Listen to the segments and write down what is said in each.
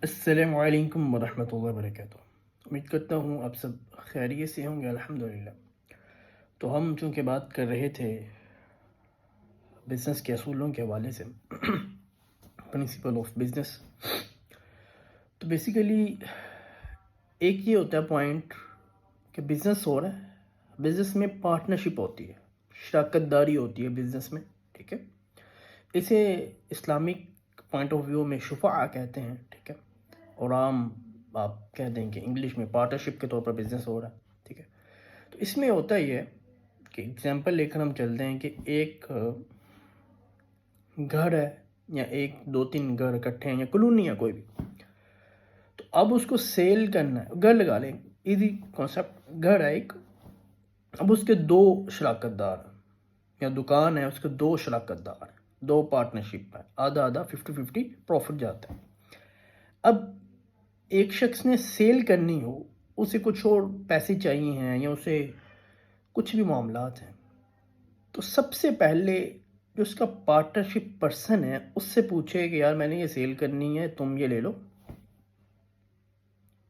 السلام علیکم ورحمۃ اللہ وبرکاتہ۔ امید کرتا ہوں آپ سب خیریت سے ہوں گے، الحمدللہ۔ تو ہم چونکہ بات کر رہے تھے بزنس کے اصولوں کے حوالے سے، پرنسپل آف بزنس، تو بیسیکلی ایک یہ ہوتا ہے پوائنٹ کہ بزنس ہو رہا ہے، بزنس میں پارٹنرشپ ہوتی ہے، شراکت داری ہوتی ہے بزنس میں، ٹھیک ہے۔ اسے اسلامک پوائنٹ آف ویو میں شفاعہ کہتے ہیں، ٹھیک ہے، اور عام آپ کہہ دیں کہ انگلش میں پارٹنرشپ کے طور پر بزنس ہو رہا ہے، ٹھیک ہے۔ تو اس میں ہوتا یہ ہے کہ اگزامپل لے کر ہم چلتے ہیں کہ ایک گھر ہے یا ایک دو تین گھر اکٹھے ہیں یا کالونی ہے کوئی بھی، تو اب اس کو سیل کرنا ہے، گھر لگا لیں، ایزی کانسیپٹ، گھر ہے ایک، اب اس کے دو شراکت دار ہیں، یا دکان ہے اس کے دو شراکت دار ہیں، دو پارٹنرشپ ہے، آدھا آدھا 50-50 پروفٹ جاتا ہے۔ اب ایک شخص نے سیل کرنی ہو، اسے کچھ اور پیسے چاہیے ہیں یا اسے کچھ بھی معاملات ہیں، تو سب سے پہلے جو اس کا پارٹنرشپ پرسن ہے اس سے پوچھے کہ یار میں نے یہ سیل کرنی ہے، تم یہ لے لو،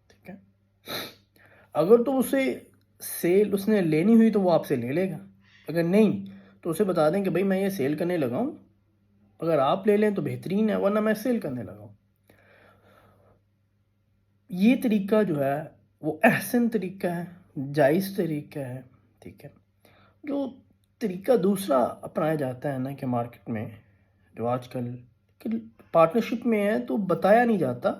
ٹھیک ہے۔ اگر تو اسے سیل اس نے لینی ہوئی تو وہ آپ سے لے لے گا، اگر نہیں تو اسے بتا دیں کہ بھائی میں یہ سیل کرنے لگا ہوں، اگر آپ لے لیں تو بہترین ہے، ورنہ میں سیل کرنے لگا ہوں۔ یہ طریقہ جو ہے وہ احسن طریقہ ہے، جائز طریقہ ہے، ٹھیک ہے۔ جو طریقہ دوسرا اپنایا جاتا ہے نا کہ مارکیٹ میں جو آج کل کہ پارٹنرشپ میں ہے تو بتایا نہیں جاتا،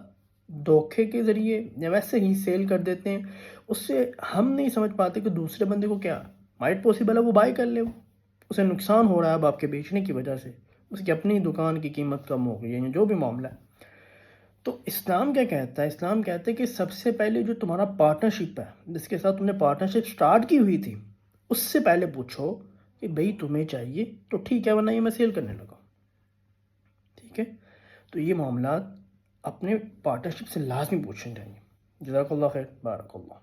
دھوکے کے ذریعے یا ویسے ہی سیل کر دیتے ہیں، اس سے ہم نہیں سمجھ پاتے کہ دوسرے بندے کو کیا مائٹ پاسبل ہے وہ بائی کر لے، اسے نقصان ہو رہا ہے اب آپ کے بیچنے کی وجہ سے، اس کی اپنی دکان کی قیمت کم ہو گئی ہے، جو بھی معاملہ ہے۔ تو اسلام کیا کہتا ہے؟ اسلام کہتا ہے کہ سب سے پہلے جو تمہارا پارٹنرشپ ہے، جس کے ساتھ تم نے پارٹنرشپ سٹارٹ کی ہوئی تھی، اس سے پہلے پوچھو کہ بھئی تمہیں چاہیے تو ٹھیک ہے، ورنہ یہ میں سیل کرنے لگا، ٹھیک ہے۔ تو یہ معاملات اپنے پارٹنرشپ سے لازمی پوچھنے چاہیے۔ جزاک اللہ خیر، بارک اللہ۔